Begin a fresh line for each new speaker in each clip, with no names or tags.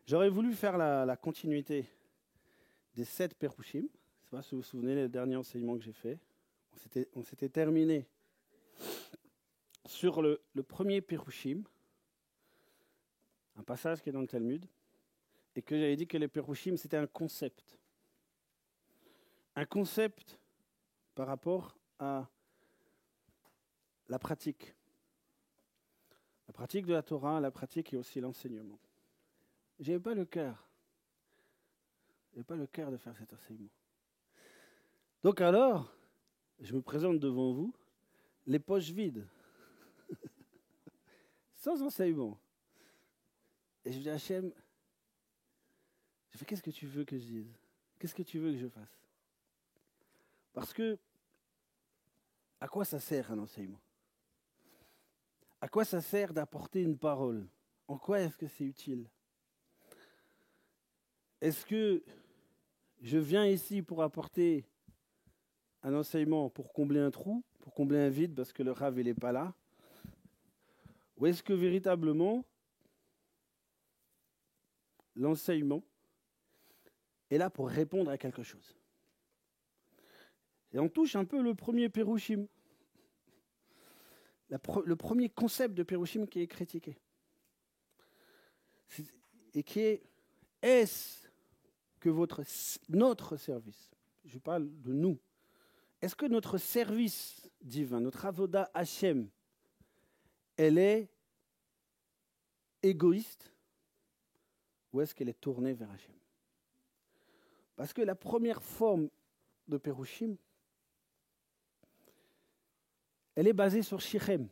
J'aurais voulu faire la continuité des 7 Perushim. Je ne sais pas si vous vous souvenez des derniers enseignements que j'ai fait. On s'était terminé sur le premier Perushim, un passage qui est dans le Talmud, et que j'avais dit que les Perushim, c'était un concept. Un concept par rapport à la pratique. La pratique de la Torah, la pratique et aussi l'enseignement. Je n'avais pas le cœur. Je n'avais pas le cœur de faire cet enseignement. Donc alors, je me présente devant vous, les poches vides. Sans enseignement. Et je dis à Hachem, je fais, qu'est-ce que tu veux que je dise? Qu'est-ce que tu veux que je fasse? Parce que, à quoi ça sert un enseignement? À quoi ça sert d'apporter une parole? En quoi est-ce que c'est utile? Est-ce que je viens ici pour apporter un enseignement pour combler un trou, pour combler un vide parce que le Rav n'est pas là? Ou est-ce que véritablement l'enseignement est là pour répondre à quelque chose? Et on touche un peu le premier Perushim. Le premier concept de Perushim qui est critiqué. Et qui est, est-ce que notre service, je parle de nous, est-ce que notre service divin, notre avoda Hashem, elle est égoïste ou est-ce qu'elle est tournée vers Hashem? Parce que la première forme de Perushim, elle est basée sur Shichem.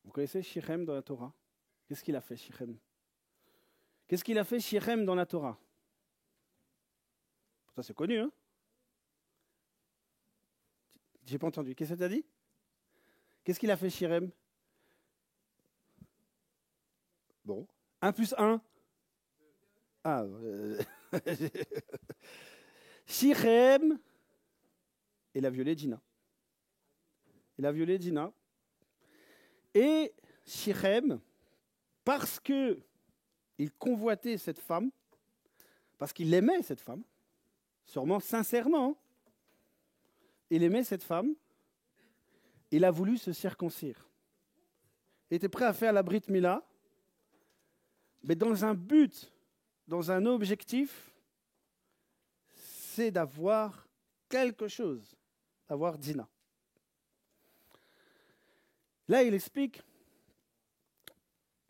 Vous connaissez Shichem dans la Torah? Qu'est-ce qu'il a fait, Shichem? Qu'est-ce qu'il a fait, Shichem, dans la Torah? Ça, c'est connu, hein? J'ai pas entendu. Qu'est-ce que tu as dit? Qu'est-ce qu'il a fait, Shichem? Bon. 1 plus 1? Ah. Shichem, il a violé Dina. Il a violé Dina. Et Shichem, parce que il convoitait cette femme, parce qu'il aimait cette femme, sûrement sincèrement, il aimait cette femme, il a voulu se circoncire. Il était prêt à faire la Brit Mila, mais dans un but, dans un objectif, c'est d'avoir quelque chose, d'avoir Dina. Là, il explique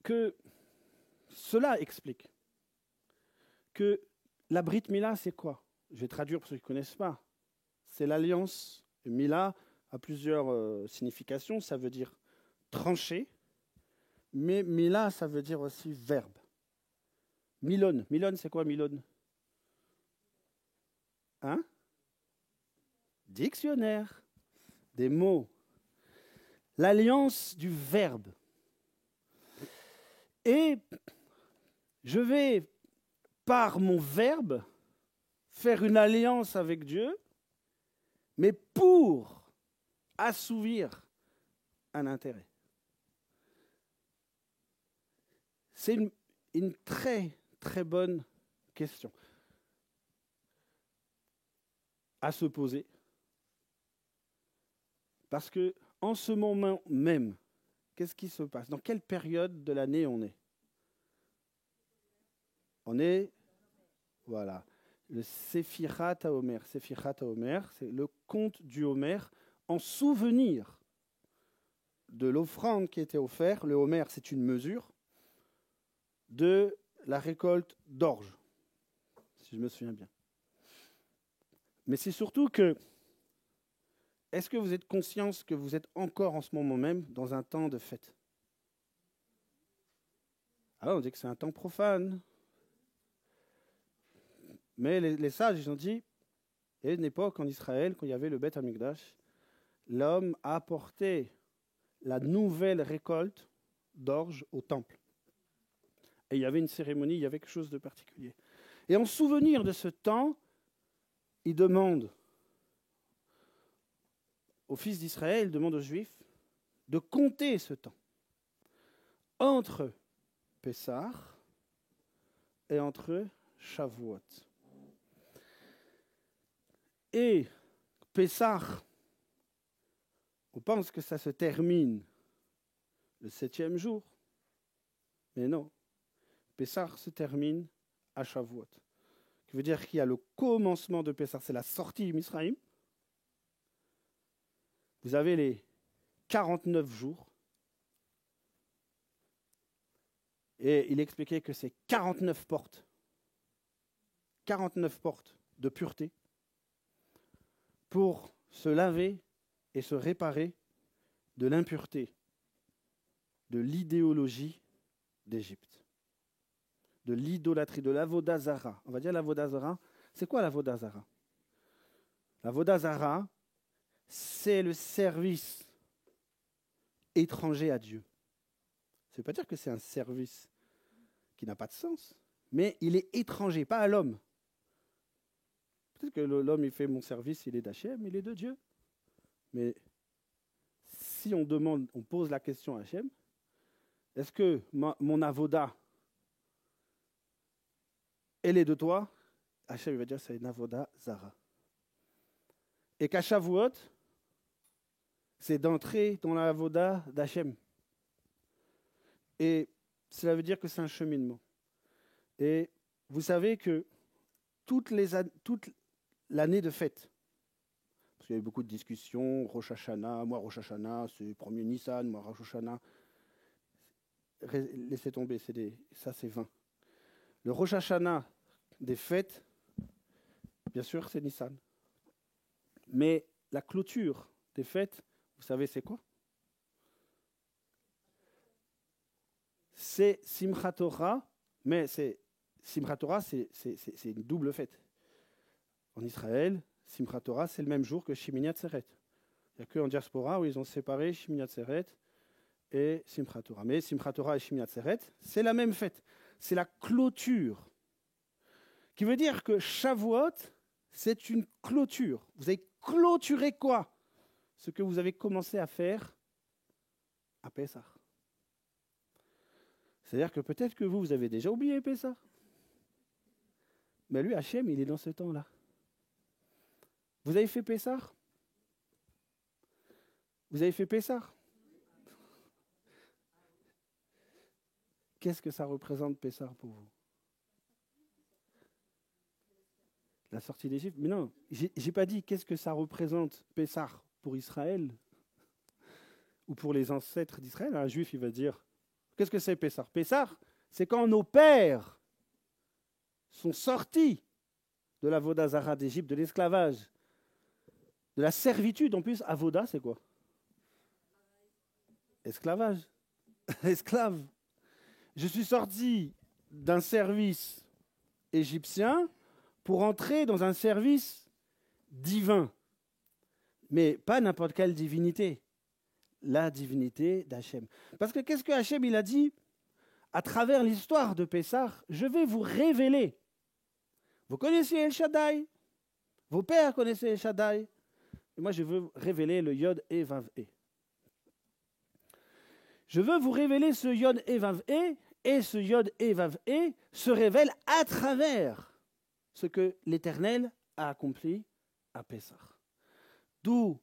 que cela explique que la Brit Mila, c'est quoi? Je vais traduire pour ceux qui ne connaissent pas. C'est l'alliance. Mila a plusieurs significations. Ça veut dire trancher, mais Mila, ça veut dire aussi verbe. Milon. Milon, c'est quoi Milon? Hein? Dictionnaire. Des mots. L'alliance du verbe. Et je vais, par mon verbe, faire une alliance avec Dieu, mais pour assouvir un intérêt. C'est une très, très bonne question à se poser. Parce que en ce moment même, qu'est-ce qui se passe? Dans quelle période de l'année on est? On est, voilà, le Sephirat HaOmer. Sephirat HaOmer, c'est le conte du Homer en souvenir de l'offrande qui était offerte. Le Homer, c'est une mesure de la récolte d'orge, si je me souviens bien. Mais c'est surtout que, est-ce que vous êtes conscients que vous êtes encore en ce moment même dans un temps de fête? Ah, on dit que c'est un temps profane. Mais les sages, ils ont dit, il y a une époque en Israël, quand il y avait le Beth Amikdash, l'homme a apporté la nouvelle récolte d'orge au temple. Et il y avait une cérémonie, il y avait quelque chose de particulier. Et en souvenir de ce temps, il demande aux fils d'Israël, il demande aux Juifs de compter ce temps entre Pessah et entre Shavuot. Et Pessah, on pense que ça se termine le 7e jour. Mais non, Pessah se termine à Shavuot. Ce qui veut dire qu'il y a le commencement de Pessah, c'est la sortie du Misraïm. Vous avez les 49 jours. Et il expliquait que c'est 49 portes. 49 portes de pureté pour se laver et se réparer de l'impureté, de l'idéologie d'Égypte, de l'idolâtrie, de l'avoda zara. On va dire l'avoda zara. C'est quoi l'avoda zara? L'avoda zara, c'est le service étranger à Dieu. Ça ne veut pas dire que c'est un service qui n'a pas de sens, mais il est étranger, pas à l'homme. Peut-être que l'homme, il fait mon service, il est d'Hachem, il est de Dieu. Mais si on demande, on pose la question à Hachem, est-ce que mon avoda, elle est de toi? Hachem il va dire c'est une avoda zara. Et qu'à Shavuot, c'est d'entrer dans la avoda d'Hachem. Et cela veut dire que c'est un cheminement. Et vous savez que toute l'année de fête, parce qu'il y a eu beaucoup de discussions, Rosh Hashanah, moi Rosh Hashanah, c'est premier Nissan, moi Rosh Hashanah, laissez tomber, ça c'est vain. Le Rosh Hashanah des fêtes, bien sûr c'est Nissan. Mais la clôture des fêtes, vous savez c'est quoi? C'est Simchat Torah, mais Simchat Torah, c'est une double fête. En Israël, Simchat Torah, c'est le même jour que Shemini Atzeret. Il n'y a qu'en diaspora où ils ont séparé Shemini Atzeret et Simchat Torah. Mais Simchat Torah et Shemini Atzeret, c'est la même fête. C'est la clôture. Qui veut dire que Shavuot, c'est une clôture. Vous avez clôturé quoi? Ce que vous avez commencé à faire à Pessah. C'est-à-dire que peut-être que vous avez déjà oublié Pessah. Mais lui, Hachem, il est dans ce temps-là. Vous avez fait Pessah? Vous avez fait Pessah? Qu'est-ce que ça représente Pessah pour vous? La sortie d'Égypte? Mais non, j'ai pas dit qu'est-ce que ça représente Pessah pour Israël ou pour les ancêtres d'Israël. Un juif, il va dire, qu'est-ce que c'est Pessah? Pessah, c'est quand nos pères sont sortis de la Avoda Zara d'Égypte, de l'esclavage, de la servitude. En plus, Avoda, c'est quoi? Esclavage. Esclave. Je suis sorti d'un service égyptien pour entrer dans un service divin. Mais pas n'importe quelle divinité. La divinité d'Hachem. Parce que qu'est-ce que Hachem il a dit? À travers l'histoire de Pessah, je vais vous révéler. Vous connaissez El Shaddai? Vos pères connaissaient El Shaddai? Et moi, je veux révéler le Yod et Vav E. Je veux vous révéler ce Yod et Vav E, et ce Yod et Vav E se révèle à travers ce que l'Éternel a accompli à Pessah. D'où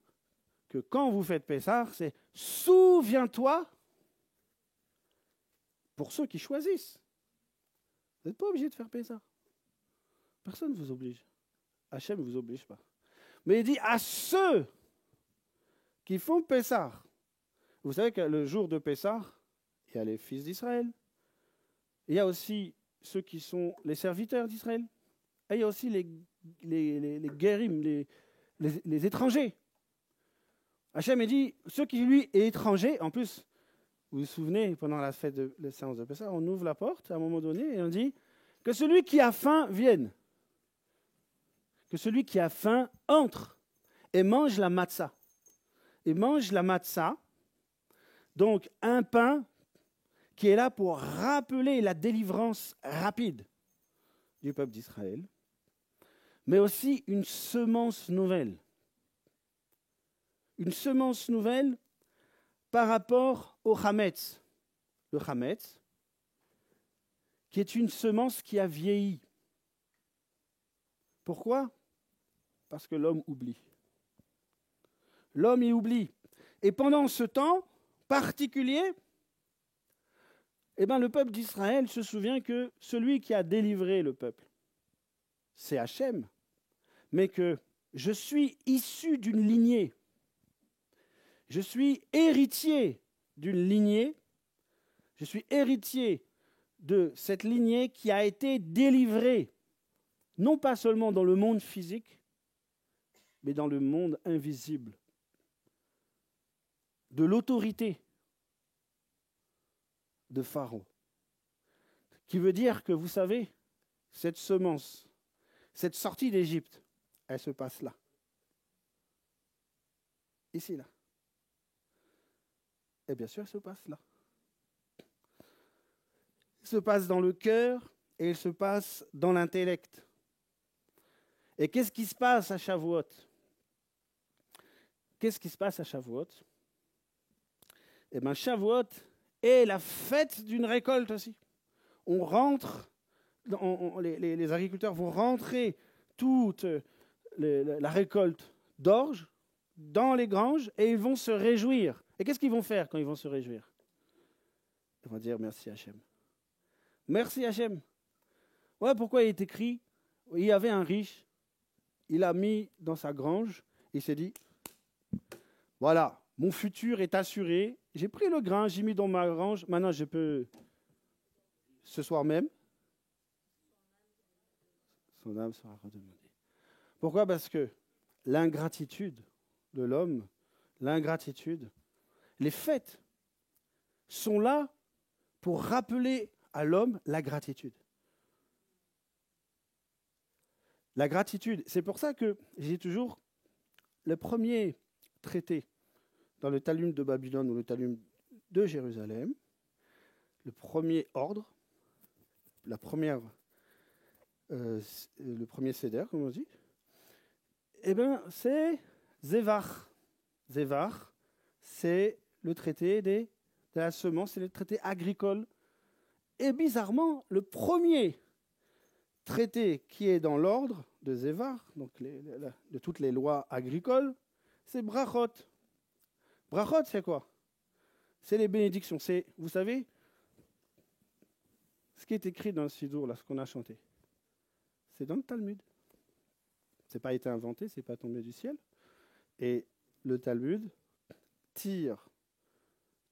que quand vous faites Pessah, c'est souviens-toi pour ceux qui choisissent. Vous n'êtes pas obligé de faire Pessah. Personne ne vous oblige. Hachem ne vous oblige pas. Mais il dit à ceux qui font Pessah. Vous savez que le jour de Pessah, il y a les fils d'Israël. Il y a aussi ceux qui sont les serviteurs d'Israël. Et il y a aussi les guérim, les étrangers. Hachem a dit, ceux qui lui est étranger, en plus, vous vous souvenez, pendant la fête de la séance de Pessah, on ouvre la porte à un moment donné et on dit que celui qui a faim vienne. Que celui qui a faim entre et mange la matzah. Et mange la matzah, donc un pain qui est là pour rappeler la délivrance rapide du peuple d'Israël, mais aussi une semence nouvelle. Une semence nouvelle par rapport au Hametz. Le Hametz, qui est une semence qui a vieilli. Pourquoi ? Parce que l'homme oublie. L'homme y oublie. Et pendant ce temps particulier, le peuple d'Israël se souvient que celui qui a délivré le peuple, c'est Hachem, mais que je suis issu d'une lignée. Je suis héritier d'une lignée. Je suis héritier de cette lignée qui a été délivrée, non pas seulement dans le monde physique, mais dans le monde invisible, de l'autorité de Pharaon. Qui veut dire que, vous savez, cette semence, cette sortie d'Égypte, elle se passe là. Ici, là. Et bien sûr, elle se passe là. Elle se passe dans le cœur et elle se passe dans l'intellect. Et qu'est-ce qui se passe à Shavuot ? Qu'est-ce qui se passe à Shavuot ? Shavuot est la fête d'une récolte aussi. On rentre, les agriculteurs vont rentrer toute la récolte d'orge dans les granges et ils vont se réjouir. Et qu'est-ce qu'ils vont faire quand ils vont se réjouir ? Ils vont dire merci Hachem. Merci Hachem. Ouais, pourquoi il est écrit ? Il y avait un riche, il a mis dans sa grange, il s'est dit, voilà, mon futur est assuré, j'ai pris le grain, j'ai mis dans ma grange, maintenant je peux, ce soir même, son âme sera redemandée. Pourquoi ? Parce que l'ingratitude de l'homme, l'ingratitude, les fêtes sont là pour rappeler à l'homme la gratitude. La gratitude, c'est pour ça que j'ai toujours le premier traité dans le Talmud de Babylone ou le Talmud de Jérusalem, le premier ordre, le premier seder, comme on dit, c'est Zévar. Zévar, c'est le traité de la semence, c'est le traité agricole. Et bizarrement, le premier traité qui est dans l'ordre de Zévar, donc de toutes les lois agricoles, c'est Brachot. Brachot, c'est quoi ? C'est les bénédictions. C'est, vous savez, ce qui est écrit dans le Sidour, là, ce qu'on a chanté, c'est dans le Talmud. Ce n'est pas été inventé, ce n'est pas tombé du ciel. Et le Talmud tire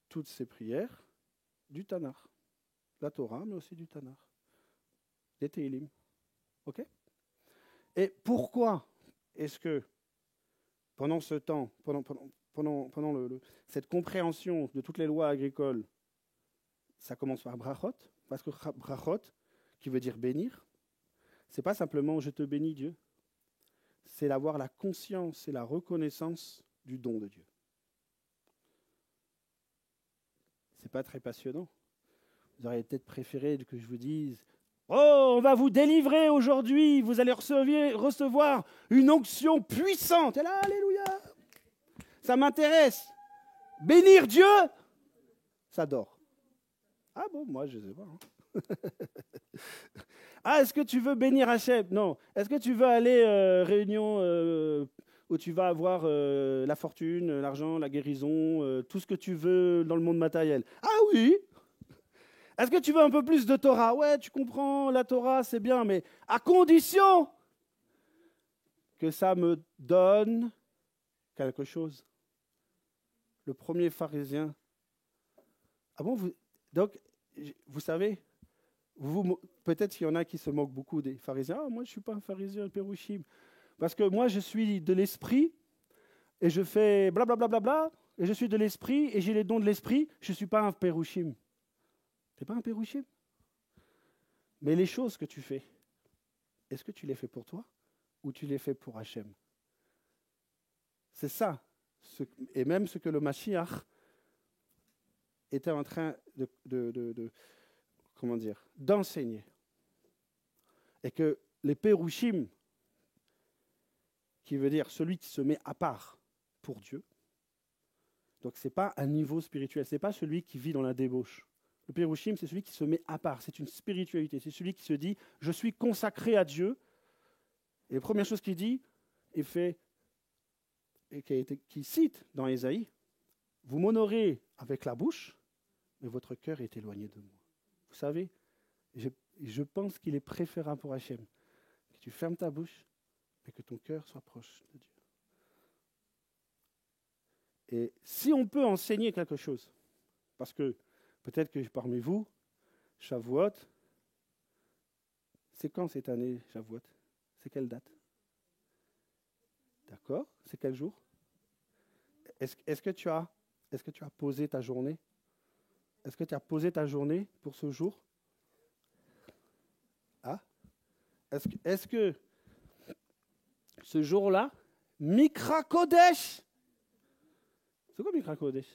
toutes ces prières du Tanakh. La Torah, mais aussi du Tanakh. Des Tehillim. OK ? Et pourquoi est-ce que, pendant ce temps, pendant cette compréhension de toutes les lois agricoles, ça commence par Brachot ? Parce que Brachot, qui veut dire bénir, c'est pas simplement « je te bénis Dieu », c'est d'avoir la conscience et la reconnaissance du don de Dieu. C'est pas très passionnant. Vous auriez peut-être préféré que je vous dise « Oh, on va vous délivrer aujourd'hui, vous allez recevoir une onction puissante. » Et là, alléluia. Ça m'intéresse. Bénir Dieu, ça dort. Ah bon, moi je ne sais pas. Ah, est-ce que tu veux bénir Hachem ? Non. Est-ce que tu veux aller réunion où tu vas avoir la fortune, l'argent, la guérison, tout ce que tu veux dans le monde matériel ? Ah oui. Est-ce que tu veux un peu plus de Torah ? Ouais, tu comprends, la Torah c'est bien, mais à condition que ça me donne quelque chose. Le premier pharisien. Ah bon, donc, vous savez, peut-être qu'il y en a qui se moquent beaucoup des pharisiens. Ah, moi, je ne suis pas un pharisien, pérouchim. Parce que moi, je suis de l'esprit et je fais blablabla, bla, bla, bla, et je suis de l'esprit et j'ai les dons de l'esprit. Je ne suis pas un pérouchim. Tu n'es pas un pérouchim. Mais les choses que tu fais, est-ce que tu les fais pour toi ou tu les fais pour Hachem ? C'est ça. Et même ce que le Mashiach était en train d'enseigner. Et que les pérouchim, qui veut dire celui qui se met à part pour Dieu, donc ce n'est pas un niveau spirituel, ce n'est pas celui qui vit dans la débauche. Le Pérouchim, c'est celui qui se met à part. C'est une spiritualité. C'est celui qui se dit, je suis consacré à Dieu. Et la première chose qu'il dit, il fait, et qui cite dans Ésaïe, vous m'honorez avec la bouche, mais votre cœur est éloigné de moi. Vous savez, je pense qu'il est préférable pour Hachem que tu fermes ta bouche et que ton cœur soit proche de Dieu. Et si on peut enseigner quelque chose, parce que peut-être que parmi vous, Shavuot, c'est quand cette année, Shavuot? C'est quelle date? D'accord? C'est quel jour? Est-ce que tu as posé ta journée? Est-ce que tu as posé ta journée pour ce jour? Ah? Est-ce que ce jour-là, Mikra Kodesh, c'est quoi Mikra Kodesh?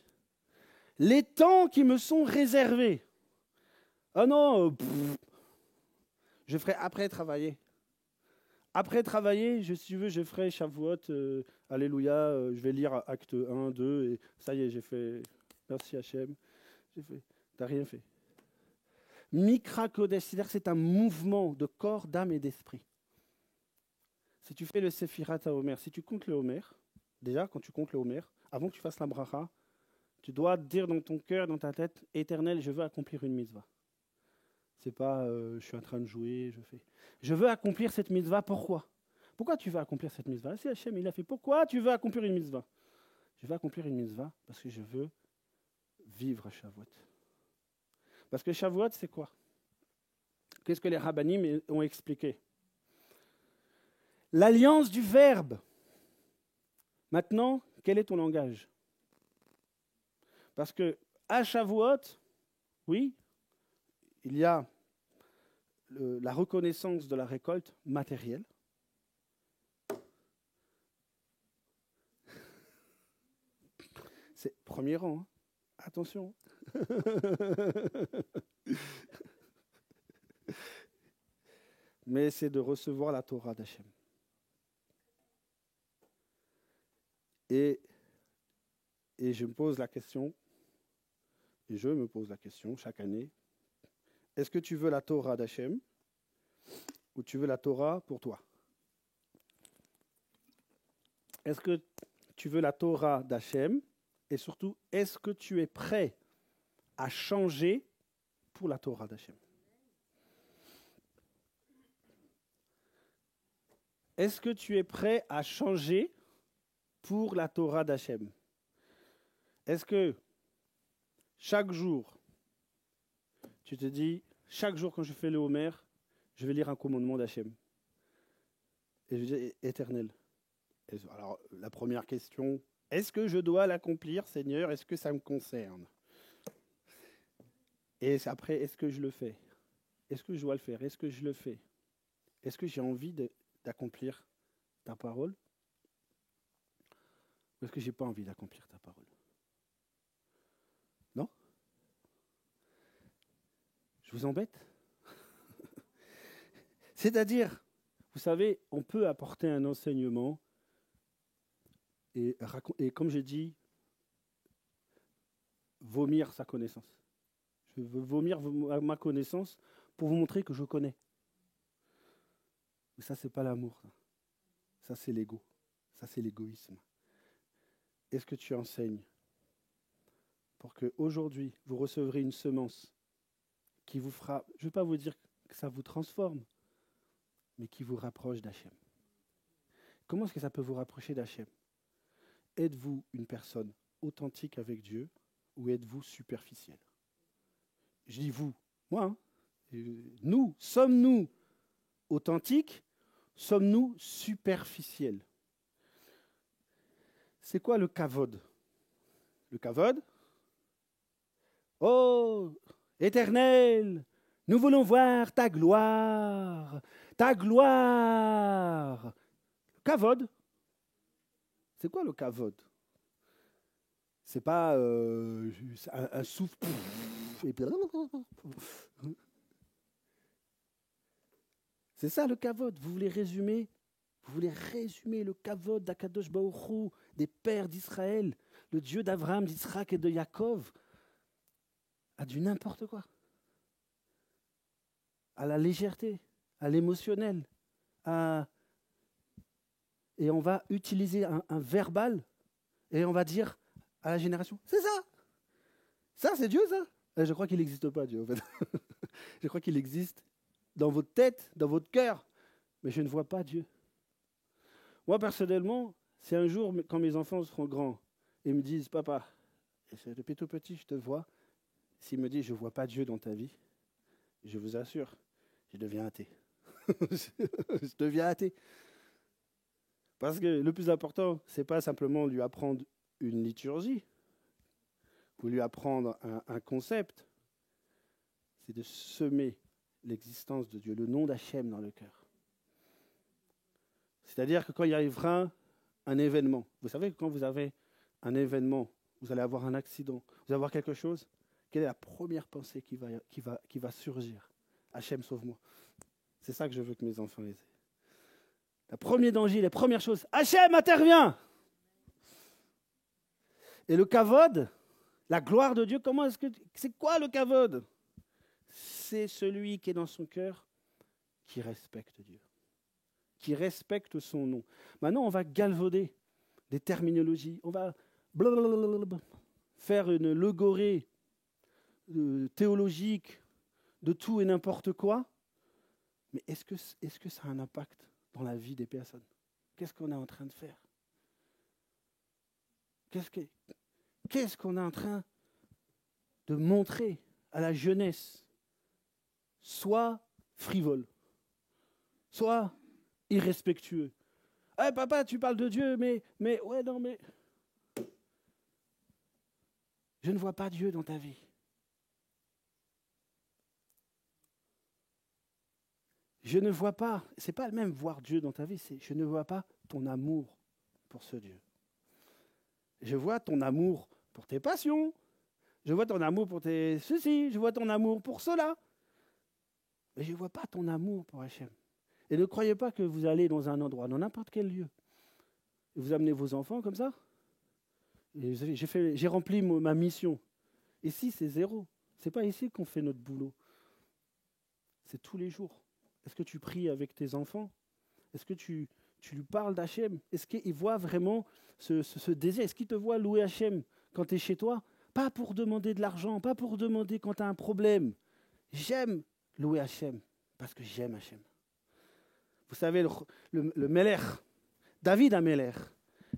Les temps qui me sont réservés. Ah non, je ferai après travailler. Après travailler, si tu veux, je ferai Shavuot, Alléluia, je vais lire acte 1, 2, et ça y est, j'ai fait. Merci Hachem. J'ai fait. T'as rien fait. Mikra Kodesh, c'est-à-dire que c'est un mouvement de corps, d'âme et d'esprit. Si tu fais le Sephirat à Homer, si tu comptes le Homer, déjà, quand tu comptes le Homer, avant que tu fasses la bracha, tu dois dire dans ton cœur, dans ta tête, Éternel, je veux accomplir une mitzvah. C'est pas, je suis en train de jouer, je fais. Je veux accomplir cette mitzvah, pourquoi? Pourquoi tu veux accomplir cette mitzvah? C'est Hachem, il a fait. Pourquoi tu veux accomplir une mitzvah? Je veux accomplir une mitzvah parce que je veux vivre Shavuot. Parce que Shavuot, c'est quoi? Qu'est-ce que les rabbanim ont expliqué? L'alliance du verbe. Maintenant, quel est ton langage? Parce que à Shavuot, oui, il y a la reconnaissance de la récolte matérielle. C'est premier rang, hein. Attention. Mais c'est de recevoir la Torah d'Hachem. Et je me pose la question chaque année, est-ce que tu veux la Torah d'Hachem ou tu veux la Torah pour toi? Est-ce que tu veux la Torah d'Hachem et surtout, est-ce que tu es prêt à changer pour la Torah d'Hachem? Est-ce que tu es prêt à changer pour la Torah d'Hachem? Est-ce que chaque jour, tu te dis, chaque jour quand je fais le Homer, je vais lire un commandement d'Hachem. Et je dis, éternel. Alors, la première question, est-ce que je dois l'accomplir, Seigneur? Est-ce que ça me concerne? Et après, est-ce que je le fais? Est-ce que je dois le faire? Est-ce que je le fais? Est-ce que j'ai envie d'accomplir ta parole? Ou est-ce que je n'ai pas envie d'accomplir ta parole? Non? Je vous embête? C'est-à-dire, vous savez, on peut apporter un enseignement et comme j'ai dit, vomir sa connaissance. Je veux vomir ma connaissance pour vous montrer que je connais. Mais ça, c'est pas l'amour. Ça, c'est l'ego. Ça, c'est l'égoïsme. Est-ce que tu enseignes pour qu'aujourd'hui, vous recevrez une semence qui vous fera, je ne veux pas vous dire que ça vous transforme, mais qui vous rapproche d'Hachem. Comment est-ce que ça peut vous rapprocher d'Hachem? Êtes-vous une personne authentique avec Dieu ou êtes-vous superficiel? Je dis vous, moi. Hein. Nous, sommes-nous authentiques? Sommes-nous superficiels? C'est quoi le kavod? Le kavod? Oh, Éternel, nous voulons voir ta gloire, ta gloire. Kavod. C'est quoi le kavod? C'est pas un souffle. Et puis... C'est ça le kavod. Vous voulez résumer le kavod d'Akadosh Baruch Hu, des pères d'Israël, le Dieu d'Abraham, d'Israël et de Yaakov, à du n'importe quoi. à la légèreté, à l'émotionnel. Et on va utiliser un verbal et on va dire à la génération, c'est ça. Ça, c'est Dieu, ça. Et je crois qu'il n'existe pas, Dieu, en fait. Je crois qu'il existe dans votre tête, dans votre cœur, mais je ne vois pas Dieu. Moi, personnellement, si un jour, quand mes enfants seront grands, ils me disent, papa, depuis tout petit, je te vois, s'ils me disent, je ne vois pas Dieu dans ta vie, je vous assure, je deviens athée. Je deviens athée. Parce que le plus important, ce n'est pas simplement lui apprendre une liturgie, ou lui apprendre un concept, c'est de semer l'existence de Dieu, le nom d'Hachem dans le cœur. C'est-à-dire que quand il arrivera un événement, vous savez que quand vous avez un événement, vous allez avoir un accident, vous allez avoir quelque chose, quelle est la première pensée qui va surgir? Hachem, sauve-moi. C'est ça que je veux que mes enfants aient. Le premier danger, les premières choses, Hachem, intervient! Et le kavod, la gloire de Dieu, c'est quoi le kavod? C'est celui qui est dans son cœur qui respecte Dieu, qui respecte son nom. Maintenant, on va galvauder des terminologies, on va faire une logorée théologique de tout et n'importe quoi. Mais est-ce que ça a un impact dans la vie des personnes? Qu'est-ce qu'on est en train de faire? Qu'est-ce qu'on est en train de montrer à la jeunesse? Soit frivole, soit irrespectueux. Hey, papa, tu parles de Dieu, mais ouais, non, mais je ne vois pas Dieu dans ta vie. Je ne vois pas, c'est pas le même voir Dieu dans ta vie, c'est je ne vois pas ton amour pour ce Dieu. Je vois ton amour pour tes passions, je vois ton amour pour tes ceci, je vois ton amour pour cela. Mais je ne vois pas ton amour pour Hachem. Et ne croyez pas que vous allez dans un endroit, dans n'importe quel lieu, et vous amenez vos enfants comme ça. Et j'ai rempli ma mission. Ici, c'est zéro. Ce n'est pas ici qu'on fait notre boulot. C'est tous les jours. Est-ce que tu pries avec tes enfants? Est-ce que tu lui parles d'Hachem? Est-ce qu'il voit vraiment ce désir? Est-ce qu'il te voit louer Hachem quand tu es chez toi? Pas pour demander de l'argent, pas pour demander quand tu as un problème. J'aime louer Hachem parce que j'aime Hachem. Vous savez, le Melech, David a Melech,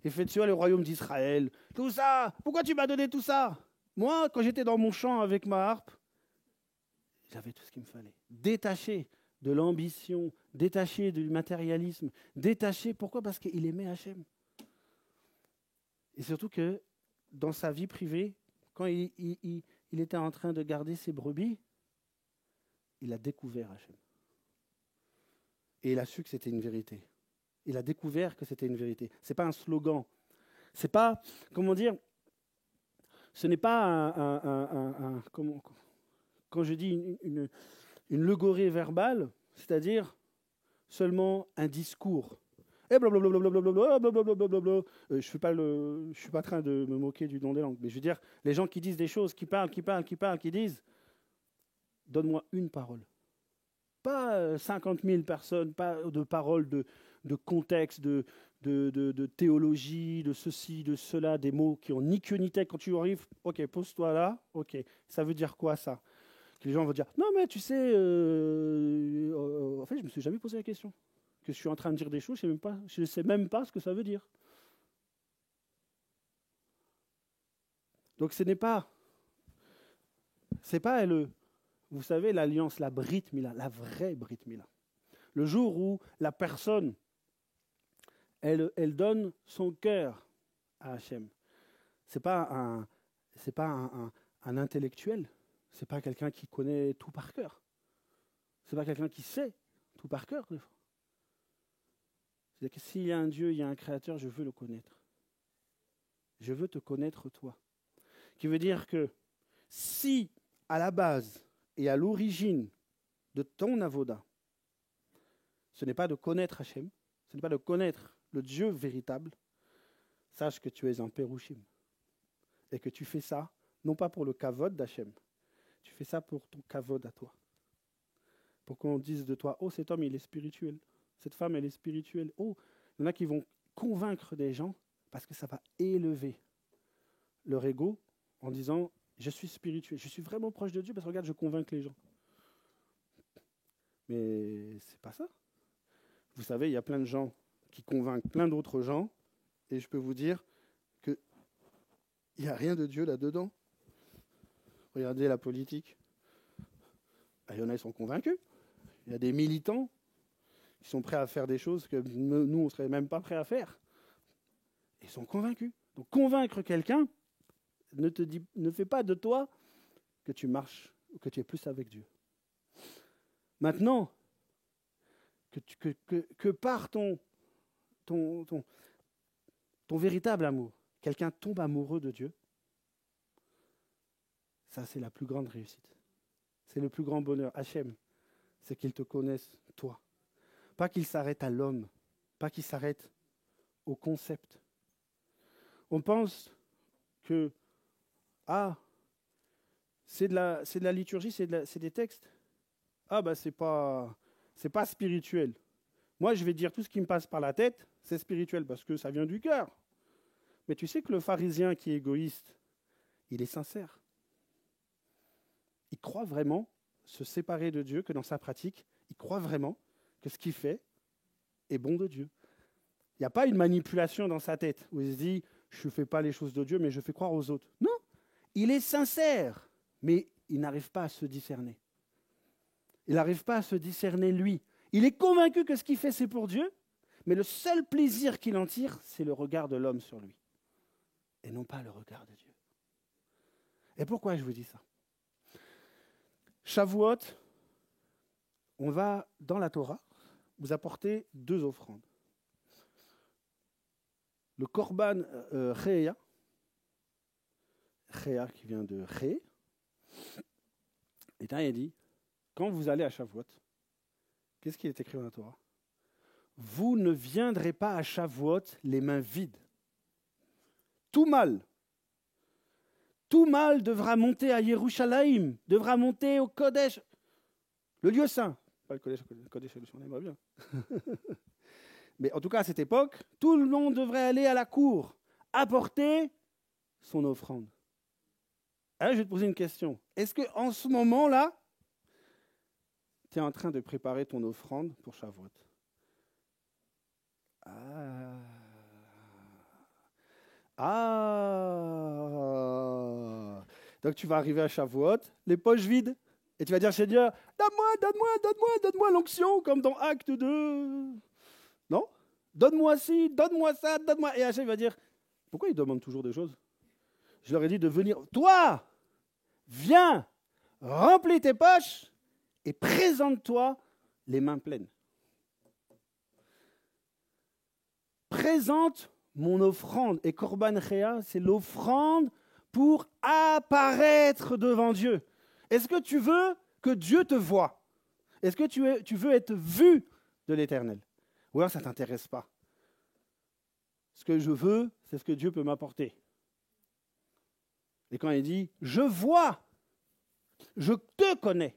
effectua le royaume d'Israël. Tout ça, pourquoi tu m'as donné tout ça? Moi, quand j'étais dans mon champ avec ma harpe, j'avais tout ce qu'il me fallait. Détaché de l'ambition, détaché du matérialisme, détaché, pourquoi? Parce qu'il aimait Hachem. Et surtout que dans sa vie privée, quand il était en train de garder ses brebis, il a découvert Hachem. Et il a su que c'était une vérité. Il a découvert que c'était une vérité. Ce n'est pas un slogan. C'est pas, comment dire, ce n'est pas quand je dis une logorée verbale, c'est-à-dire seulement un discours. Et blablabla. Je ne suis pas en train de me moquer du don des langues, mais je veux dire, les gens qui disent des choses, qui parlent, qui disent, donne-moi une parole. Pas 50 000 personnes, pas de paroles de contexte, de théologie, de ceci, de cela, des mots qui ont ni queue ni tête. Quand tu arrives, ok, pose-toi là, ok, ça veut dire quoi ça? Que les gens vont dire, non mais tu sais, en fait je ne me suis jamais posé la question. Que je suis en train de dire des choses, je ne sais même pas ce que ça veut dire. Donc ce n'est pas, vous savez, l'alliance, la Brit Mila, la vraie Brit Mila. Le jour où la personne, elle donne son cœur à Hachem. Ce n'est pas un intellectuel, ce n'est pas quelqu'un qui connaît tout par cœur. Ce n'est pas quelqu'un qui sait tout par cœur. C'est-à-dire que s'il y a un Dieu, il y a un Créateur, je veux le connaître. Je veux te connaître toi. Qui veut dire que si, à la base et à l'origine de ton avoda, ce n'est pas de connaître Hachem, ce n'est pas de connaître le Dieu véritable, sache que tu es un Pérouchim. Et que tu fais ça, non pas pour le kavod d'Hachem, tu fais ça pour ton kavod à toi. pour qu'on dise de toi, oh, cet homme, il est spirituel. Cette femme, elle est spirituelle. Oh, il y en a qui vont convaincre des gens parce que ça va élever leur ego en disant, je suis spirituel, je suis vraiment proche de Dieu parce que regarde, je convainc les gens. Mais c'est pas ça. Vous savez, il y a plein de gens qui convainquent plein d'autres gens et je peux vous dire qu'il n'y a rien de Dieu là-dedans. Regardez la politique. Il y en a, ils sont convaincus. Il y a des militants qui sont prêts à faire des choses que nous, on ne serait même pas prêts à faire. Ils sont convaincus. Donc convaincre quelqu'un ne fait pas de toi que tu marches ou que tu es plus avec Dieu. Maintenant, que par ton véritable amour, quelqu'un tombe amoureux de Dieu, ça c'est la plus grande réussite. C'est le plus grand bonheur. Hachem, c'est qu'il te connaisse, toi. Pas qu'il s'arrête à l'homme, pas qu'il s'arrête au concept. On pense que, c'est de la liturgie, c'est des textes. C'est pas spirituel. Moi, je vais dire tout ce qui me passe par la tête, c'est spirituel parce que ça vient du cœur. Mais tu sais que le pharisien qui est égoïste, il est sincère. Il croit vraiment se séparer de Dieu, que dans sa pratique, il croit vraiment que ce qu'il fait est bon de Dieu. Il n'y a pas une manipulation dans sa tête où il se dit « je ne fais pas les choses de Dieu, mais je fais croire aux autres ». Non, il est sincère, mais il n'arrive pas à se discerner. Il n'arrive pas à se discerner lui. Il est convaincu que ce qu'il fait, c'est pour Dieu, mais le seul plaisir qu'il en tire, c'est le regard de l'homme sur lui, et non pas le regard de Dieu. Et pourquoi je vous dis ça ? Shavuot, on va dans la Torah vous apporter 2 offrandes. Le korban Réa qui vient de Ré, et là il dit, quand vous allez à Shavuot, qu'est-ce qui est écrit dans la Torah ? Vous ne viendrez pas à Shavuot les mains vides. Tout mâle devra monter à Yerushalayim, devra monter au Kodesh, le lieu saint. Pas le Kodesh, on aimerait bien. Mais en tout cas, à cette époque, tout le monde devrait aller à la cour, apporter son offrande. Alors, je vais te poser une question. Est-ce qu'en ce moment-là, tu es en train de préparer ton offrande pour Shavuot ? Donc tu vas arriver à Shavuot, les poches vides, et tu vas dire, Seigneur, donne-moi l'onction, comme dans Acte 2. Non ? Donne-moi ci, donne-moi ça, donne-moi. Et Hachem va dire, pourquoi il demande toujours des choses ? Je leur ai dit de venir. Toi, viens, remplis tes poches et présente-toi les mains pleines. Présente mon offrande. Et Korban Réa, c'est l'offrande pour apparaître devant Dieu. Est-ce que tu veux que Dieu te voie ? Est-ce que tu veux être vu de l'Éternel ? Ou alors ça ne t'intéresse pas ? Ce que je veux, c'est ce que Dieu peut m'apporter. Et quand il dit « je vois, je te connais »,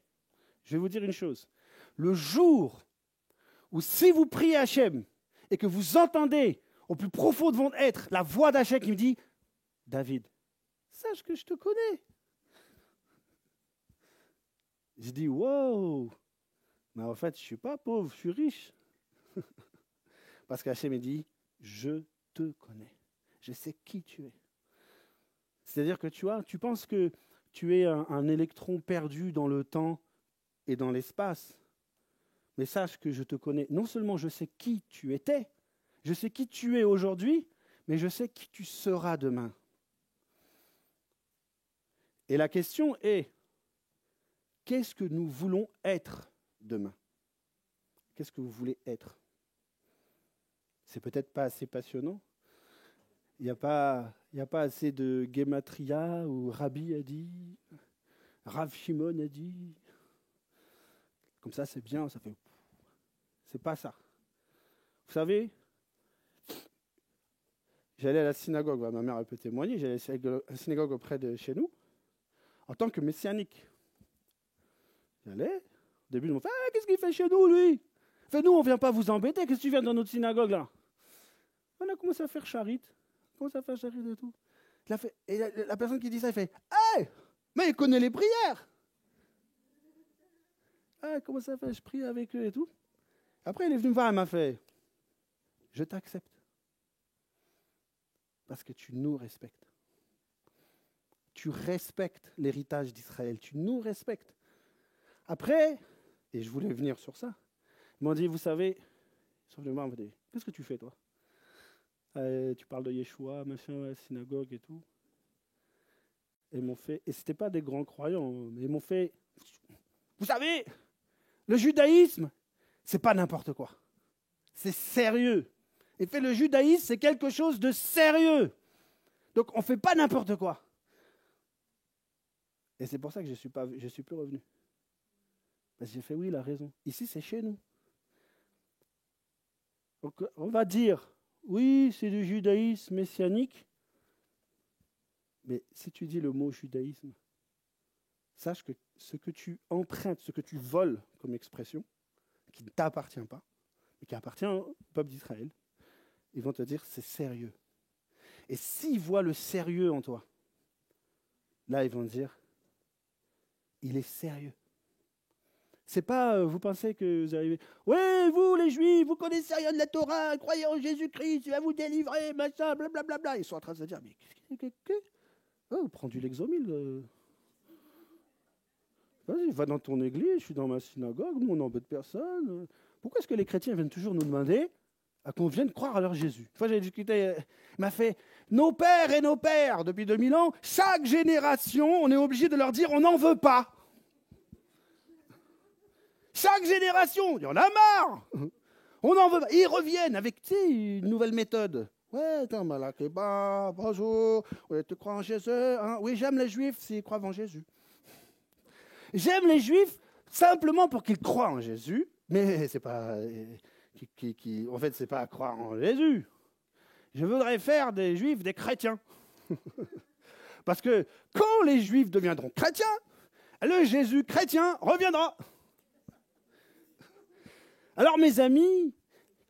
je vais vous dire une chose. Le jour où si vous priez Hachem et que vous entendez au plus profond de votre être la voix d'Hachem qui me dit « David, sache que je te connais ». Je dis « wow, mais en fait je ne suis pas pauvre, je suis riche ». Parce qu'Hachem me dit « je te connais, je sais qui tu es ». C'est-à-dire que tu penses que tu es un électron perdu dans le temps et dans l'espace. Mais sache que je te connais. Non seulement je sais qui tu étais, je sais qui tu es aujourd'hui, mais je sais qui tu seras demain. Et la question est, qu'est-ce que nous voulons être demain ? Qu'est-ce que vous voulez être ? C'est peut-être pas assez passionnant. Il n'y a pas assez de Gematria où Rabbi a dit, Rav Shimon a dit. Comme ça, c'est bien, ça fait... C'est pas ça. Vous savez, j'allais à la synagogue, ma mère elle peut témoigner, j'allais à la synagogue auprès de chez nous, en tant que messianique. J'allais, Au début, ils m'ont fait « qu'est-ce qu'il fait chez nous, lui ?» Fait, nous, on ne vient pas vous embêter. Qu'est-ce que tu viens dans notre synagogue, là? On a commencé à faire charite. Et tout. Et la personne qui dit ça, elle fait « Hey, mais il connaît les prières !» Ah, comment ça fait? Je prie avec eux et tout. Après, il est venu me voir, il m'a fait « Je t'accepte. Parce que tu nous respectes. Tu respectes l'héritage d'Israël. Tu nous respectes. » Après, et je voulais venir sur ça, ils m'ont dit, vous savez, ils sont venus me voir, ils m'ont dit, qu'est-ce que tu fais, toi? Tu parles de Yeshua, machin, synagogue et tout. Et ils m'ont fait, et c'était pas des grands croyants, mais ils m'ont fait, vous savez, le judaïsme, c'est pas n'importe quoi. C'est sérieux. Et fait, le judaïsme, c'est quelque chose de sérieux. Donc, on ne fait pas n'importe quoi. Et c'est pour ça que je suis plus revenu. Parce que j'ai fait, oui, il a raison. Ici, c'est chez nous. Donc, on va dire, oui, c'est du judaïsme messianique. Mais si tu dis le mot judaïsme, sache que ce que tu empruntes, ce que tu voles comme expression, qui ne t'appartient pas, mais qui appartient au peuple d'Israël, ils vont te dire, c'est sérieux. Et s'ils voient le sérieux en toi, là, ils vont te dire, il est sérieux. C'est pas, vous pensez que vous arrivez, ouais, vous les Juifs, vous connaissez rien de la Torah, croyez en Jésus-Christ, il va vous délivrer, machin, blablabla. Ils sont en train de se dire, mais oh, prends du Lexomil. Vas-y, va dans ton église, je suis dans ma synagogue, nous on n'embête personne. Pourquoi est-ce que les chrétiens viennent toujours nous demander à qu'on vienne croire à leur Jésus? Une fois j'ai discuté, il m'a fait, nos pères, depuis 2000 ans, chaque génération, on est obligé de leur dire, on n'en veut pas. Chaque génération, il y en a marre. On en veut pas. Ils reviennent avec une nouvelle méthode. Ouais, attends, malakeba, bonjour. Ouais, tu crois en Jésus, hein? Oui, j'aime les Juifs s'ils croient en Jésus. J'aime les Juifs simplement pour qu'ils croient en Jésus, mais c'est pas, en fait, c'est pas croire en Jésus. Je voudrais faire des Juifs des chrétiens. Parce que quand les Juifs deviendront chrétiens, le Jésus chrétien reviendra. Alors mes amis,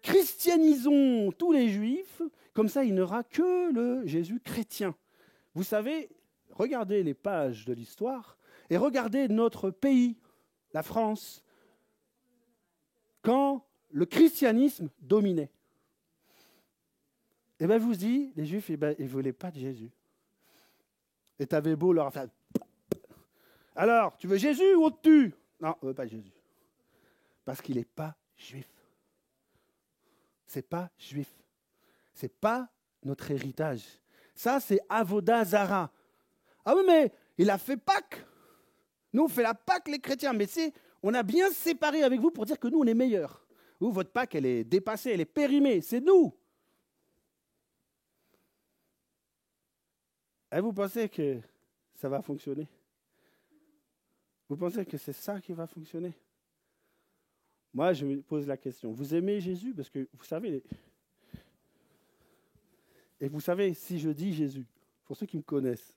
christianisons tous les Juifs, comme ça il n'y aura que le Jésus chrétien. Vous savez, regardez les pages de l'histoire et regardez notre pays, la France, quand le christianisme dominait. Et bien je vous dis, les Juifs, ils ne voulaient pas de Jésus. Et tu avais beau leur faire... Alors, tu veux Jésus ou on te tue? Non, on ne veut pas Jésus. Parce qu'il n'est pas juif. C'est pas juif. C'est pas notre héritage. Ça, c'est Avodah Zara. Ah oui, mais il a fait Pâques. Nous, on fait la Pâques, les chrétiens. Mais on a bien séparé avec vous pour dire que nous, on est meilleurs. Vous, votre Pâques, elle est dépassée, elle est périmée. C'est nous. Et vous pensez que ça va fonctionner? Vous pensez que c'est ça qui va fonctionner? Moi, je me pose la question. Vous aimez Jésus? Parce que vous savez, et vous savez, si je dis Jésus, pour ceux qui me connaissent,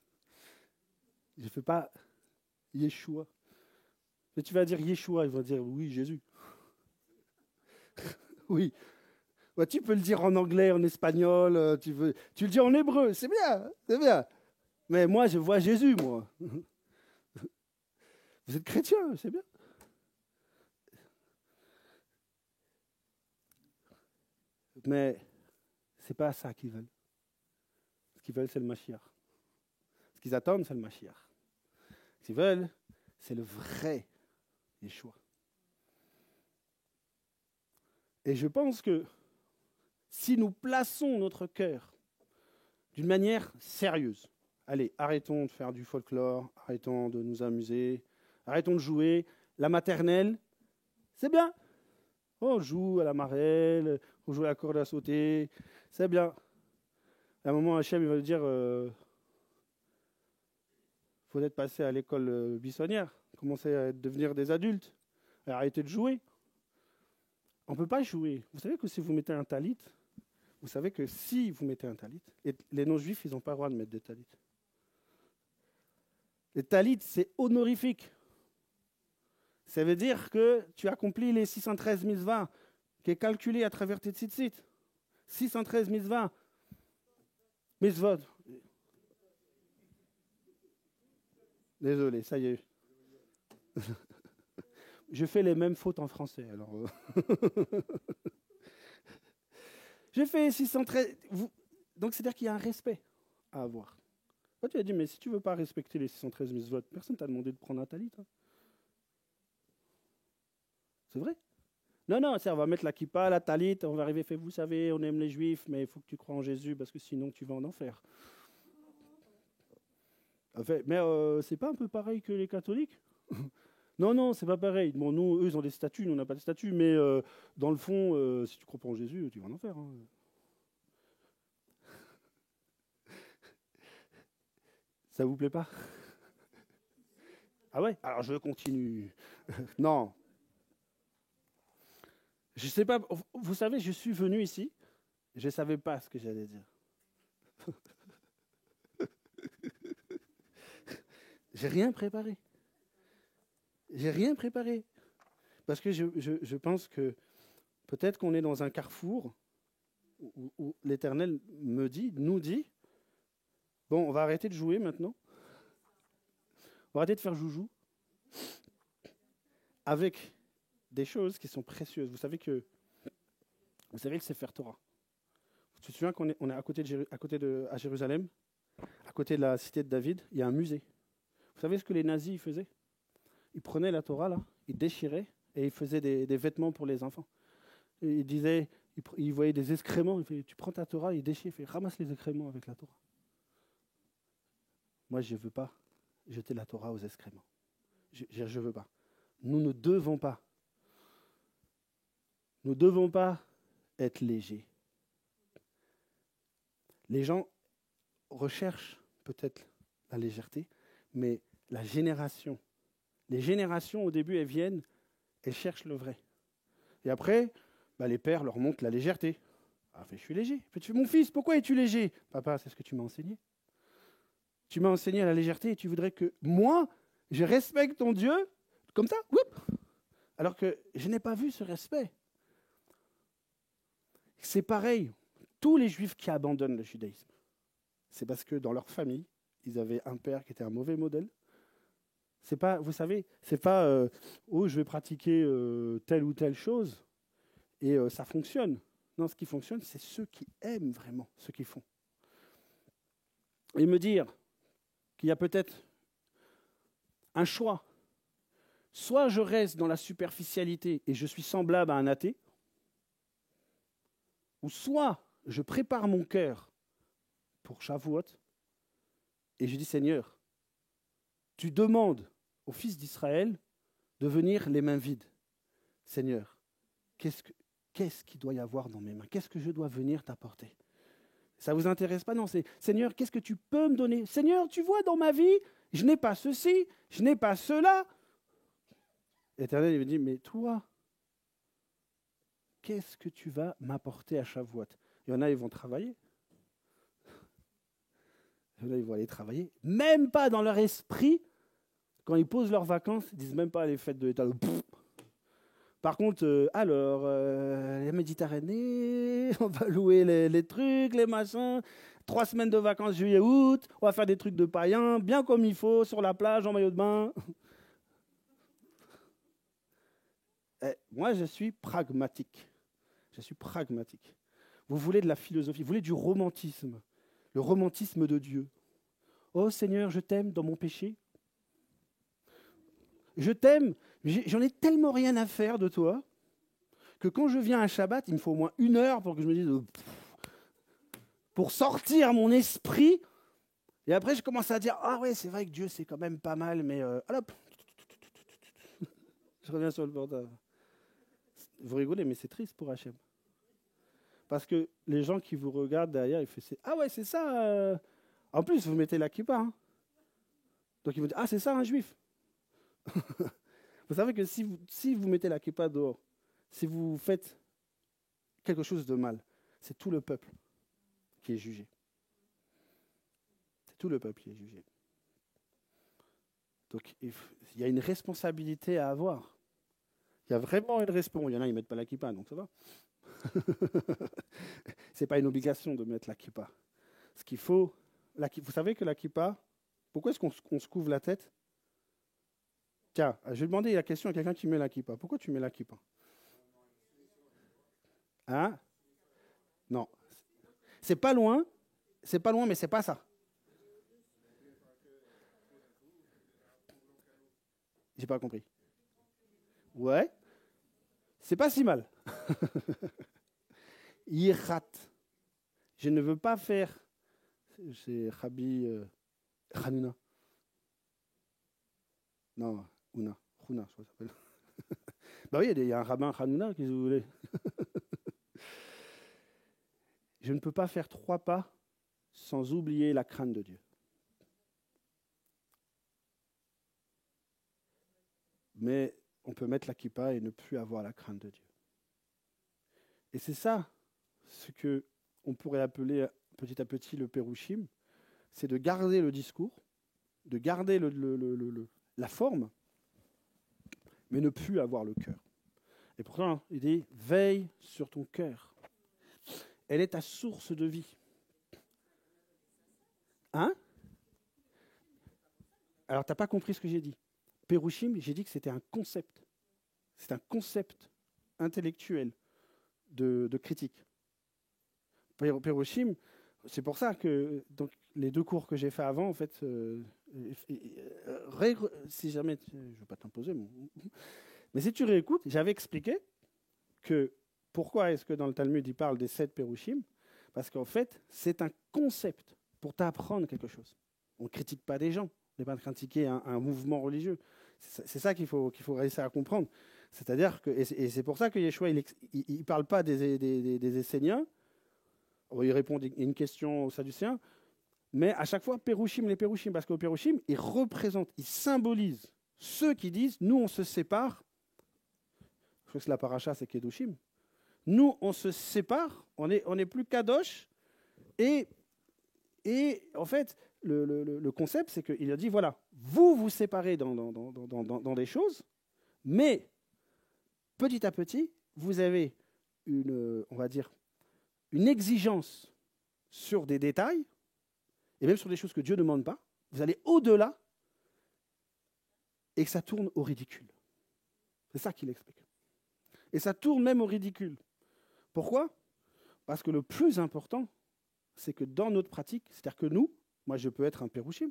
je ne fais pas Yeshua. Mais tu vas dire Yeshua, ils vont dire oui, Jésus. Oui. Ouais, tu peux le dire en anglais, en espagnol, tu le dis en hébreu, c'est bien, c'est bien. Mais moi, je vois Jésus, moi. Vous êtes chrétien, c'est bien. Mais ce n'est pas ça qu'ils veulent. Ce qu'ils veulent, c'est le Mashiach. Ce qu'ils attendent, c'est le Mashiach. Ce qu'ils veulent, c'est le vrai Yeshua. Et je pense que si nous plaçons notre cœur d'une manière sérieuse, allez, arrêtons de faire du folklore, arrêtons de nous amuser, arrêtons de jouer. La maternelle, c'est bien. On joue à la marelle, on joue à la corde à sauter, c'est bien. À un moment, Hachem il va dire faut être passé à l'école buissonnière, commencer à devenir des adultes, arrêter de jouer. On ne peut pas jouer. Vous savez que si vous mettez un talit, vous savez que si vous mettez un talit, et les non-juifs, ils n'ont pas le droit de mettre des talits. Les talits, c'est honorifique. Ça veut dire que tu accomplis les 613 mitzvahs qui est calculé à travers tes tzitzit. 613 mitzvahs. Mitzvot. Désolé, ça y est. Je fais les mêmes fautes en français. Alors, j'ai fait 613. Donc, c'est-à-dire qu'il y a un respect à avoir. Toi, tu as dit, mais si tu ne veux pas respecter les 613 mitzvot, personne ne t'a demandé de prendre un talit. Hein. C'est vrai? Non, on va mettre la kippa, la talit, on va arriver, vous savez, on aime les juifs, mais il faut que tu crois en Jésus parce que sinon tu vas en enfer. Mais c'est pas un peu pareil que les catholiques? Non, c'est pas pareil. Bon, nous, eux, ils ont des statuts, nous, on n'a pas de statuts, mais dans le fond, si tu crois pas en Jésus, tu vas en enfer. Hein. Ça vous plaît pas? Ah ouais? Alors je continue. Non. Je sais pas, vous savez, je suis venu ici, je ne savais pas ce que j'allais dire. J'ai rien préparé. Parce que je pense que peut-être qu'on est dans un carrefour où l'Éternel nous dit, bon, on va arrêter de jouer maintenant. On va arrêter de faire joujou avec des choses qui sont précieuses. Vous savez que c'est faire Torah. Tu te souviens qu'on est à Jérusalem, à côté de la cité de David, il y a un musée. Vous savez ce que les nazis ils faisaient? Ils prenaient la Torah, là, ils déchiraient et ils faisaient des vêtements pour les enfants. Et ils disaient, ils voyaient des excréments, tu prends ta Torah, ils déchirent, ramasse les excréments avec la Torah. Moi, je ne veux pas jeter la Torah aux excréments. Je ne veux pas. Nous ne devons pas. Nous ne devons pas être légers. Les gens recherchent peut-être la légèreté, mais les générations au début, elles viennent, elles cherchent le vrai. Et après, les pères leur montrent la légèreté. Ah, je suis léger. Mon fils, pourquoi es-tu léger? Papa, c'est ce que tu m'as enseigné. Tu m'as enseigné la légèreté et tu voudrais que moi, je respecte ton Dieu comme ça, alors que je n'ai pas vu ce respect. C'est pareil. Tous les juifs qui abandonnent le judaïsme, c'est parce que dans leur famille, ils avaient un père qui était un mauvais modèle. C'est pas, vous savez, c'est pas je vais pratiquer telle ou telle chose et ça fonctionne. Non, ce qui fonctionne, c'est ceux qui aiment vraiment ce qu'ils font. Et me dire qu'il y a peut-être un choix. Soit je reste dans la superficialité et je suis semblable à un athée, ou soit je prépare mon cœur pour Shavuot et je dis Seigneur, tu demandes aux fils d'Israël de venir les mains vides. Seigneur, qu'est-ce qu'il doit y avoir dans mes mains? Qu'est-ce que je dois venir t'apporter? Ça ne vous intéresse pas? Non, c'est Seigneur, qu'est-ce que tu peux me donner? Seigneur, tu vois, dans ma vie, je n'ai pas ceci, je n'ai pas cela. L'Éternel, il me dit, mais toi, qu'est-ce que tu vas m'apporter à Shavuot? Il y en a, ils vont travailler. Il y en a, ils vont aller travailler. Même pas dans leur esprit, quand ils posent leurs vacances, ils ne disent même pas les fêtes de l'État. Par contre, la Méditerranée, on va louer les trucs, les machins. 3 semaines de vacances, juillet, août. On va faire des trucs de païens, bien comme il faut, sur la plage, en maillot de bain. Moi, je suis pragmatique. Vous voulez de la philosophie, vous voulez du romantisme. Le romantisme de Dieu. Oh Seigneur, je t'aime dans mon péché. Je t'aime, j'en ai tellement rien à faire de toi que quand je viens à Shabbat, il me faut au moins 1 heure pour que je me dise pour sortir mon esprit. Et après, je commence à dire ah ouais, c'est vrai que Dieu c'est quand même pas mal, mais hop, je reviens sur le portable. Vous rigolez, mais c'est triste pour Hachem. Parce que les gens qui vous regardent derrière, ils font ah ouais, c'est ça. En plus, vous mettez la kippa. Hein. Donc ils vont dire ah, c'est ça un juif. Vous savez que si vous mettez la kippa dehors, si vous faites quelque chose de mal, c'est tout le peuple qui est jugé. C'est tout le peuple qui est jugé. Donc il y a une responsabilité à avoir. Il y a vraiment une réponse. Il y en a, ils ne mettent pas la kippa, donc ça va. Ce n'est pas une obligation de mettre la kippa. Ce qu'il faut, vous savez que la kippa, pourquoi est-ce qu'on se couvre la tête? Tiens, je vais demander la question à quelqu'un qui met la kippa. Pourquoi tu mets la kippa? Hein? Non. C'est pas loin, mais c'est pas ça. J'ai pas compris. Ouais, c'est pas si mal. Yirat. Je ne veux pas faire. C'est Rabbi Hanouna. Non, Huna, je crois que ça s'appelle. Bah oui, il y a un rabbin Hanouna, qu'est-ce que vous voulez? Je ne peux pas faire 3 pas sans oublier la crainte de Dieu. Mais on peut mettre la kippa et ne plus avoir la crainte de Dieu. Et c'est ça ce que on pourrait appeler petit à petit le pérouchim, c'est de garder le discours, de garder la forme, mais ne plus avoir le cœur. Et pourtant, il dit, veille sur ton cœur. Elle est ta source de vie. Hein? Alors, tu n'as pas compris ce que j'ai dit. Pérouchim, j'ai dit que c'était un concept. C'est un concept intellectuel de critique. Pérouchim, c'est pour ça que donc, les 2 cours que j'ai fait avant, en fait, si jamais, je ne vais pas t'imposer, mais si tu réécoutes, j'avais expliqué que pourquoi est-ce que dans le Talmud il parle des 7 pérouchim? Parce qu'en fait, c'est un concept pour t'apprendre quelque chose. On ne critique pas des gens, on n'est pas en train de critiquer un mouvement religieux. C'est ça qu'il faut réussir à comprendre. C'est-à-dire que, et c'est pour ça que Yeshua, il ne parle pas des Esséniens. Il répond à une question aux Sadducéens, mais à chaque fois, Pérouchim, les Pérouchim, parce qu'au Pérouchim, ils représentent, ils symbolisent ceux qui disent, nous, on se sépare. Je crois que la paracha, c'est Kedushim. Nous, on se sépare, on est plus Kadosh, et en fait, le concept, c'est qu'il a dit, voilà, vous vous séparez dans des choses, mais petit à petit, vous avez on va dire, une exigence sur des détails, et même sur des choses que Dieu ne demande pas, vous allez au-delà, et que ça tourne au ridicule. C'est ça qu'il explique. Et ça tourne même au ridicule. Pourquoi? Parce que le plus important, c'est que dans notre pratique, c'est-à-dire que nous, moi je peux être un pérouchim,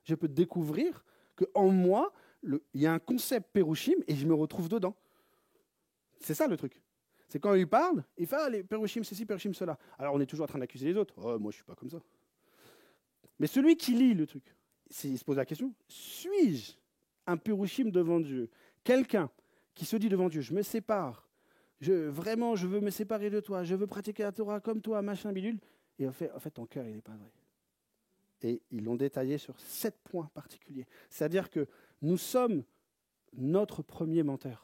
je peux découvrir qu'en moi, il y a un concept pérouchim et je me retrouve dedans. C'est ça le truc. C'est quand il parle, il fait les pérouchim ceci, pérouchim cela. Alors on est toujours en train d'accuser les autres. Oh, moi je suis pas comme ça. Mais celui qui lit le truc, il se pose la question, suis-je un pérouchim devant Dieu? Quelqu'un qui se dit devant Dieu, je me sépare, vraiment je veux me séparer de toi, je veux pratiquer la Torah comme toi, machin bidule. Et en fait ton cœur, il n'est pas vrai. Et ils l'ont détaillé sur 7 points particuliers. C'est-à-dire que nous sommes notre premier menteur.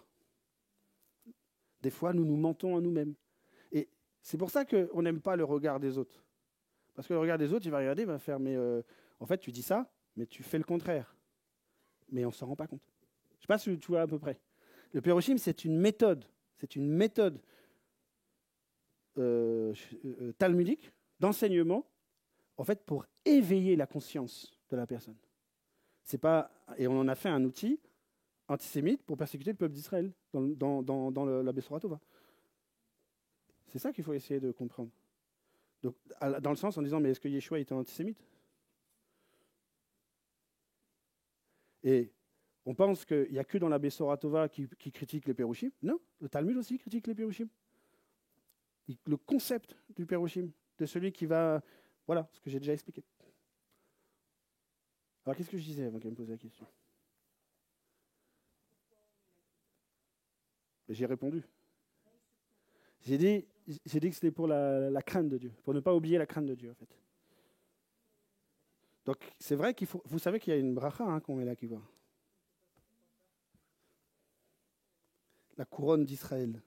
Des fois, nous nous mentons à nous-mêmes. Et c'est pour ça qu'on n'aime pas le regard des autres. Parce que le regard des autres, il va regarder, il va faire, mais en fait, tu dis ça, mais tu fais le contraire. Mais on ne s'en rend pas compte. Je ne sais pas si tu vois à peu près. Le pérouchim, c'est une méthode. C'est une méthode talmudique d'enseignement, en fait, pour éveiller la conscience de la personne. C'est pas, et on en a fait un outil antisémite pour persécuter le peuple d'Israël dans la Besora Tova. C'est ça qu'il faut essayer de comprendre. Donc, dans le sens en disant, mais est-ce que Yeshua était antisémite? Et on pense qu'il n'y a que dans la Besora Tova qui critique les pérouchim. Non, le Talmud aussi critique les pérouchim. Le concept du pérouchim, de celui qui va... Voilà, ce que j'ai déjà expliqué. Alors, qu'est-ce que je disais avant qu'elle me pose la question? J'ai répondu. J'ai dit que c'était pour la crainte de Dieu, pour ne pas oublier la crainte de Dieu, en fait. Donc, c'est vrai qu'il faut... Vous savez qu'il y a une bracha qu'on met là qui voit. La couronne d'Israël.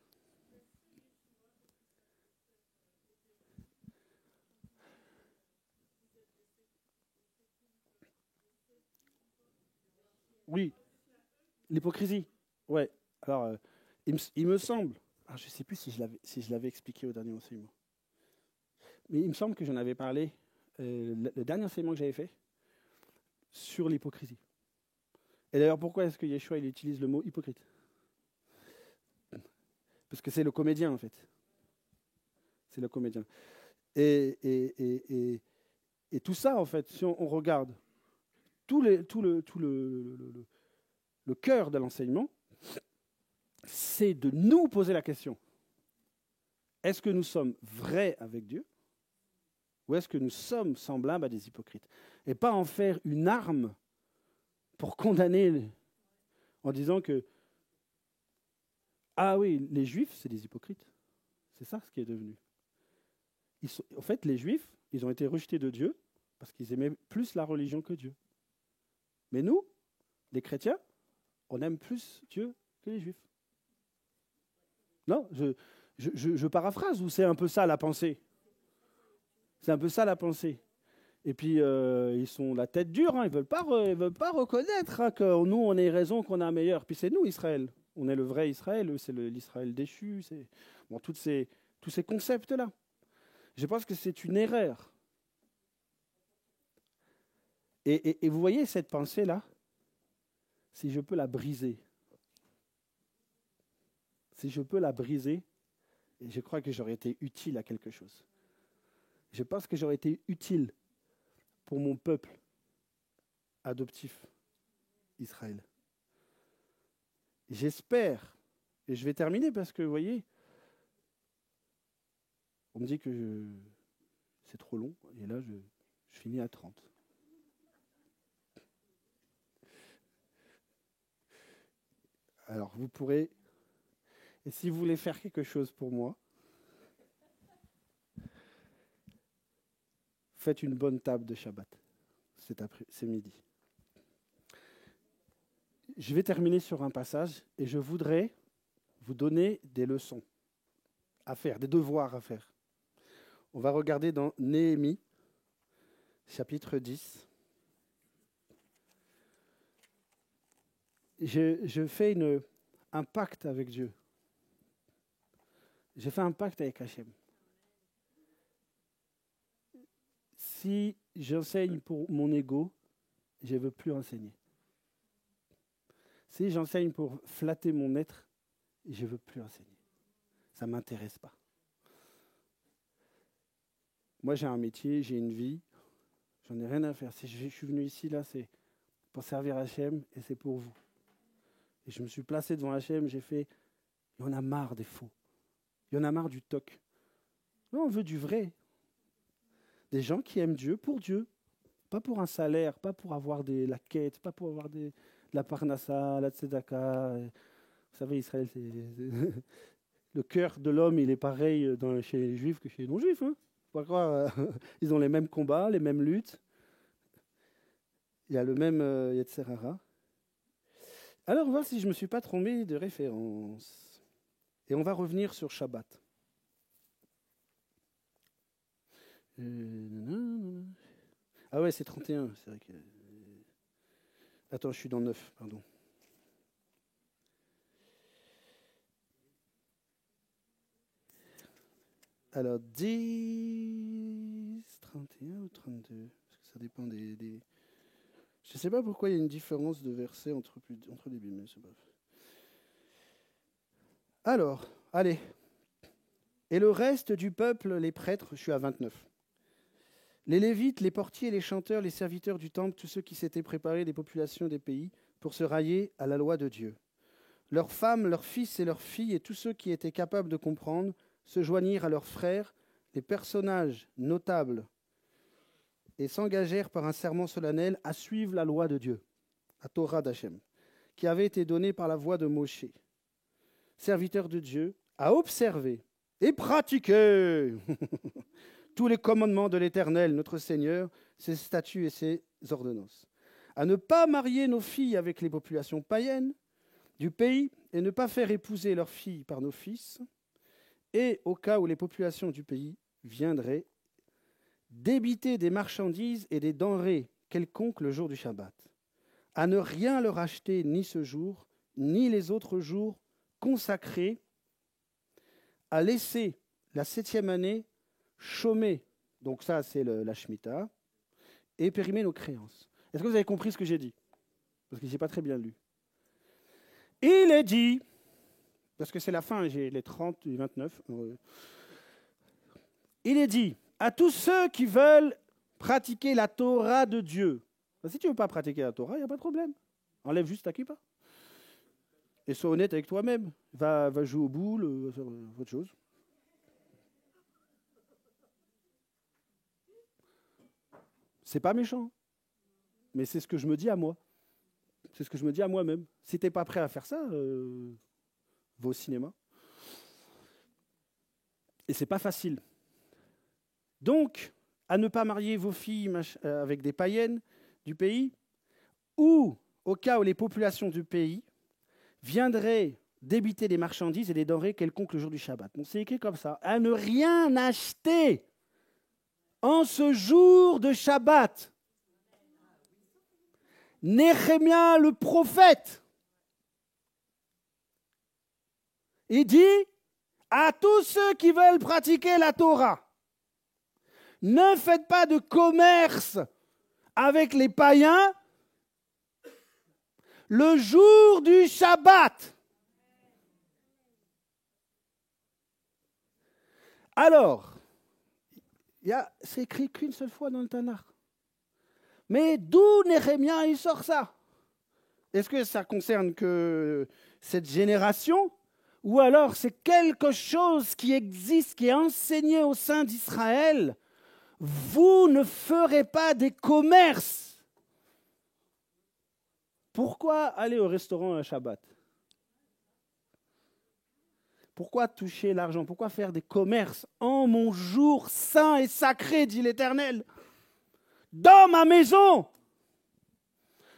Oui, l'hypocrisie. Ouais. Alors, il me semble, je ne sais plus si je l'avais expliqué au dernier enseignement, mais il me semble que j'en avais parlé, le dernier enseignement que j'avais fait, sur l'hypocrisie. Et d'ailleurs, pourquoi est-ce que Yeshua il utilise le mot hypocrite? Parce que c'est le comédien, en fait. C'est le comédien. Et tout ça, en fait, si on regarde tout le cœur de l'enseignement, c'est de nous poser la question. Est-ce que nous sommes vrais avec Dieu? Ou est-ce que nous sommes semblables à des hypocrites? Et pas en faire une arme pour condamner en disant que ah oui, les Juifs, c'est des hypocrites. C'est ça ce qui est devenu. En fait, les Juifs, ils ont été rejetés de Dieu parce qu'ils aimaient plus la religion que Dieu. Mais nous, les chrétiens, on aime plus Dieu que les Juifs. Non, je paraphrase, ou c'est un peu ça la pensée? C'est un peu ça la pensée. Et puis, ils sont la tête dure, ils ne veulent pas reconnaître que nous, on ait raison, qu'on a meilleur. Puis c'est nous, Israël. On est le vrai Israël, eux, c'est l'Israël déchu. C'est bon, tous ces concepts-là. Je pense que c'est une erreur. Et vous voyez cette pensée-là, si je peux la briser, et je crois que j'aurais été utile à quelque chose. Je pense que j'aurais été utile pour mon peuple adoptif, Israël. J'espère, et je vais terminer parce que, vous voyez, on me dit que c'est trop long, et là, je finis à 30. Alors, vous pourrez, et si vous voulez faire quelque chose pour moi, faites une bonne table de Shabbat, c'est midi. Je vais terminer sur un passage, et je voudrais vous donner des leçons à faire, des devoirs à faire. On va regarder dans Néhémie, chapitre 10. Je fais un pacte avec Dieu. J'ai fait un pacte avec Hachem. Si j'enseigne pour mon ego, je ne veux plus enseigner. Si j'enseigne pour flatter mon être, je ne veux plus enseigner. Ça ne m'intéresse pas. Moi, j'ai un métier, j'ai une vie, j'en ai rien à faire. Si je suis venu ici, là, c'est pour servir Hachem et c'est pour vous. Et je me suis placé devant Hachem, il y en a marre des faux. Il y en a marre du toc. Non, on veut du vrai. Des gens qui aiment Dieu pour Dieu. Pas pour un salaire, pas pour avoir la quête, pas pour avoir de la parnassa, la tzedaka. Vous savez, Israël, c'est le cœur de l'homme, il est pareil chez les juifs que chez les non-juifs. Hein. Faut pas croire, ils ont les mêmes combats, les mêmes luttes. Il y a le même Yetzer Hara. Alors, on va voir si je ne me suis pas trompé de référence. Et on va revenir sur Shabbat. Ah ouais, c'est 31. C'est vrai que... Attends, je suis dans 9, pardon. Alors, 10, 31 ou 32? Parce que ça dépend des... Je ne sais pas pourquoi il y a une différence de versets entre les deux, mais c'est pas... Alors, allez. Et le reste du peuple, les prêtres, je suis à 29. Les Lévites, les portiers, les chanteurs, les serviteurs du temple, tous ceux qui s'étaient préparés des populations des pays pour se railler à la loi de Dieu. Leurs femmes, leurs fils et leurs filles et tous ceux qui étaient capables de comprendre se joignirent à leurs frères, les personnages notables, et s'engagèrent par un serment solennel à suivre la loi de Dieu, la Torah d'Hachem, qui avait été donnée par la voix de Moshe, serviteur de Dieu, à observer et pratiquer tous les commandements de l'Éternel, notre Seigneur, ses statuts et ses ordonnances, à ne pas marier nos filles avec les populations païennes du pays et ne pas faire épouser leurs filles par nos fils, et au cas où les populations du pays viendraient débiter des marchandises et des denrées quelconques le jour du Shabbat, à ne rien leur acheter ni ce jour, ni les autres jours consacré à laisser la 7e année chômer. Donc ça, c'est la Shemitah. Et périmer nos créances. Est-ce que vous avez compris ce que j'ai dit? Parce que je n'ai pas très bien lu. Il est dit, parce que c'est la fin, j'ai les 30 et 29. Il est dit à tous ceux qui veulent pratiquer la Torah de Dieu. Si tu ne veux pas pratiquer la Torah, il n'y a pas de problème. Enlève juste ta kippa. Et sois honnête avec toi-même. Va jouer aux boules, faire autre chose. C'est pas méchant. Mais c'est ce que je me dis à moi. C'est ce que je me dis à moi-même. Si tu n'es pas prêt à faire ça, va au cinéma. Et c'est pas facile. Donc, à ne pas marier vos filles avec des païennes du pays, ou au cas où les populations du pays viendraient débiter les marchandises et les denrées quelconques le jour du Shabbat. Donc c'est écrit comme ça. À ne rien acheter en ce jour de Shabbat. Néhémie le prophète, il dit à tous ceux qui veulent pratiquer la Torah, ne faites pas de commerce avec les païens le jour du Shabbat. Alors, c'est écrit qu'une seule fois dans le Tanakh. Mais d'où Néhémie il sort ça? Est-ce que ça concerne que cette génération? Ou alors c'est quelque chose qui existe, qui est enseigné au sein d'Israël? Vous ne ferez pas des commerces. Pourquoi aller au restaurant un Shabbat? Pourquoi toucher l'argent? Pourquoi faire des commerces en mon jour saint et sacré, dit l'Éternel? Dans ma maison,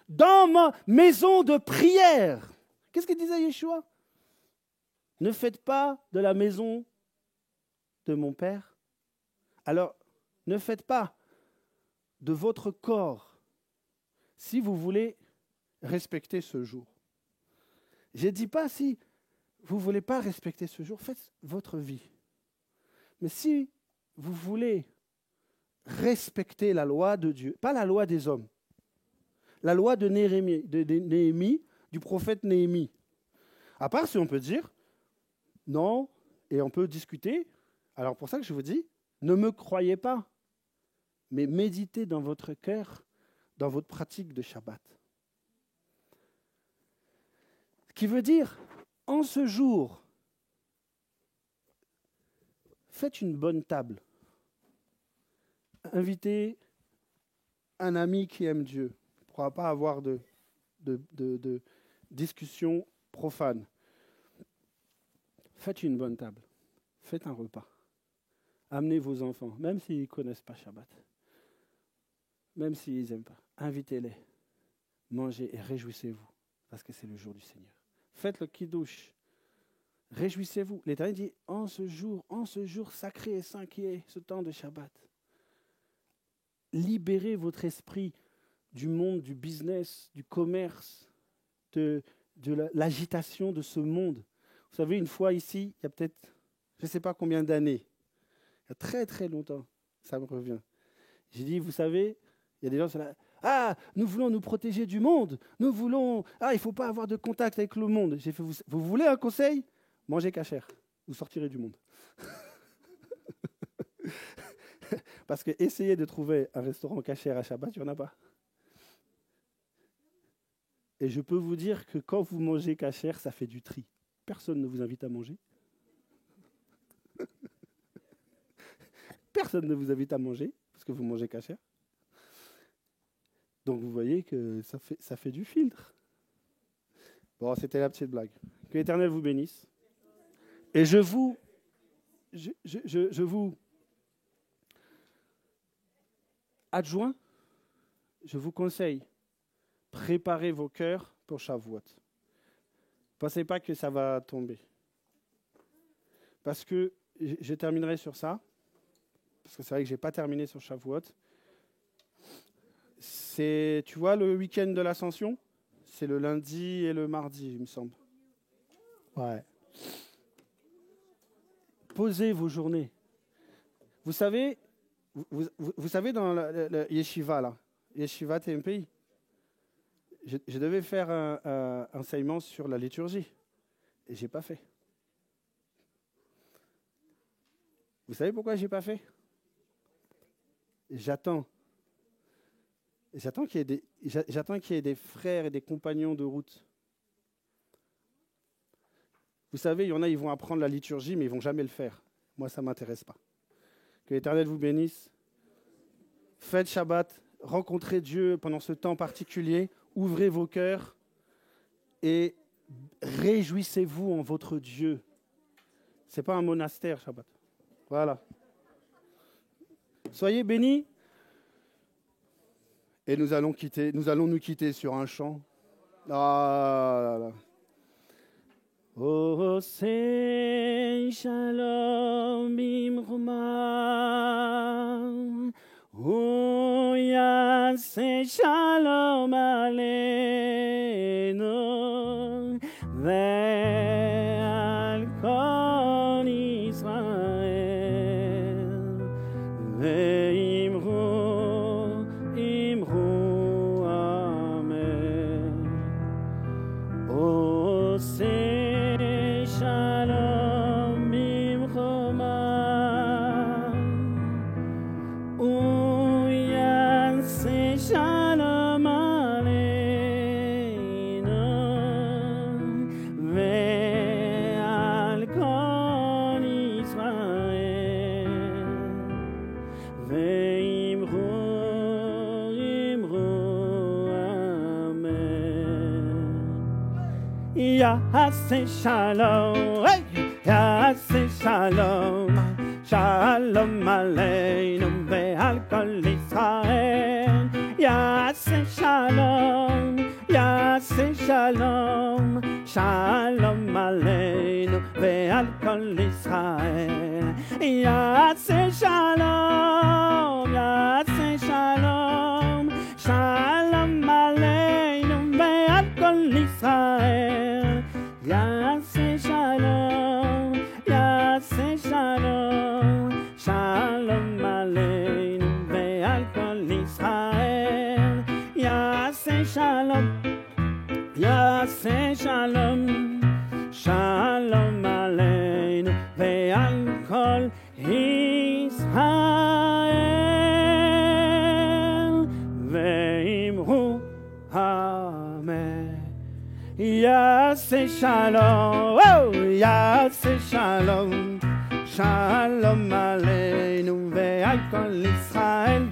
dans ma maison de prière. Qu'est-ce que disait Yeshua? Ne faites pas de la maison de mon Père. Alors, ne faites pas de votre corps si vous voulez respecter ce jour. Je ne dis pas si vous ne voulez pas respecter ce jour, faites votre vie. Mais si vous voulez respecter la loi de Dieu, pas la loi des hommes, la loi de Néhémie, du prophète Néhémie. À part si on peut dire, non, et on peut discuter, alors pour ça que je vous dis, ne me croyez pas, mais méditez dans votre cœur, dans votre pratique de Shabbat. Ce qui veut dire, en ce jour, faites une bonne table. Invitez un ami qui aime Dieu. Il ne pourra pas avoir de discussion profane. Faites une bonne table. Faites un repas. Amenez vos enfants, même s'ils ne connaissent pas Shabbat. Même s'ils n'aiment pas. Invitez-les. Mangez et réjouissez-vous, parce que c'est le jour du Seigneur. Faites le kiddush. Réjouissez-vous. L'Éternel dit, en ce jour sacré et saint qui est ce temps de Shabbat, libérez votre esprit du monde, du business, du commerce, de l'agitation de ce monde. Vous savez, une fois ici, il y a peut-être, je ne sais pas combien d'années, il y a très très longtemps, ça me revient. J'ai dit, vous savez, il y a des gens qui sont là, ah, nous voulons nous protéger du monde, il ne faut pas avoir de contact avec le monde. J'ai fait, vous voulez un conseil? Mangez kasher, vous sortirez du monde. Parce que essayez de trouver un restaurant kasher à Shabbat, il n'y en a pas. Et je peux vous dire que quand vous mangez kasher, ça fait du tri. Personne ne vous invite à manger. Personne ne vous invite à manger, parce que vous mangez kasher. Donc vous voyez que ça fait du filtre. Bon, c'était la petite blague. Que l'Éternel vous bénisse. Et je vous adjoint, je vous conseille, préparez vos cœurs pour Shavuot. Ne pensez pas que ça va tomber. Parce que, je terminerai sur ça, parce que c'est vrai que je n'ai pas terminé sur Shavuot. C'est, tu vois, le week-end de l'Ascension, c'est le lundi et le mardi, il me semble. Ouais. posez vos journées. Vous savez dans le yeshiva, là, yeshiva TMPI, je devais faire un enseignement sur la liturgie et je n'ai pas fait. Vous savez pourquoi je n'ai pas fait? J'attends qu'il y ait des frères et des compagnons de route. Vous savez, il y en a, ils vont apprendre la liturgie, mais ils ne vont jamais le faire. Moi, ça ne m'intéresse pas. Que l'Éternel vous bénisse. Faites Shabbat, rencontrez Dieu pendant ce temps particulier, ouvrez vos cœurs et réjouissez-vous en votre Dieu. Ce n'est pas un monastère, Shabbat. Voilà. Soyez bénis. Et nous allons nous quitter sur un chant. Ah là là. Oh, c'est Shalom Bimchoma. Oh, ya c'est Shalom Aleinu. Ve'al kol Yisrael. Ve'imru, imru, amen. Oh, c'est Shalom Bimchoma. Uya se Shalom Aleinu. Ve'al kol Yisrael. Ve'imru, imru, amen. Ya'aseh shalom, hey! Ya'aseh shalom, shalom aleinu ve'al kol Yisrael. Ya'aseh shalom, ya'aseh shalom, shalom aleinu ve'al kol Yisrael. Ya'aseh shalom, ya'aseh shalom, shalom aleinu ve'al kol Yisrael. Ya'aseh shalom, ya'aseh shalom, shalom aleinu ve'al kol Yisrael. Ya'aseh shalom, ya'aseh shalom, shalom aleinu ve'al kol Yisrael. Ve'imru amen. Ya'aseh shalom, oh, ya'aseh shalom, shalom aleinu ve'al kol Yisrael.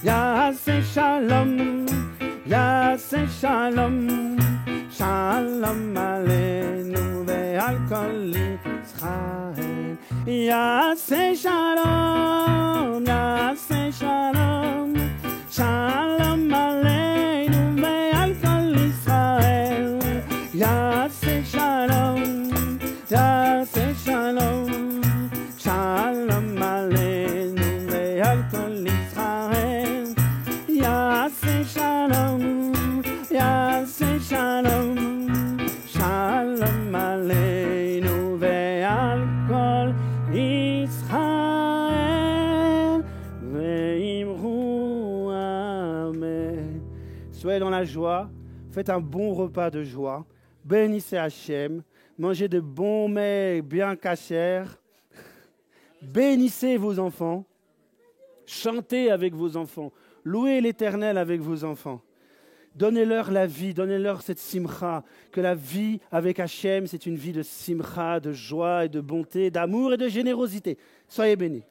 Ya'aseh shalom, ya'aseh shalom, shalom aleinu ve'al kol Yisrael. Ya'aseh shalom, ya'aseh shalom, shalom aleinu ve'al kol Yisrael. Ya'aseh shalom, ya'aseh shalom, shalom aleinu ve'al kol Yisrael. Ya'aseh shalom, ya'aseh shalom, shalom aleinu ve'al kol Yisrael. Ve'imru amen. Soyez dans la joie, faites un bon repas de joie, bénissez Hachem, mangez de bons mets bien cachers, bénissez vos enfants, chantez avec vos enfants, louez l'Éternel avec vos enfants. Donnez-leur la vie, donnez-leur cette simcha, que la vie avec Hachem, c'est une vie de simcha, de joie et de bonté, d'amour et de générosité. Soyez bénis.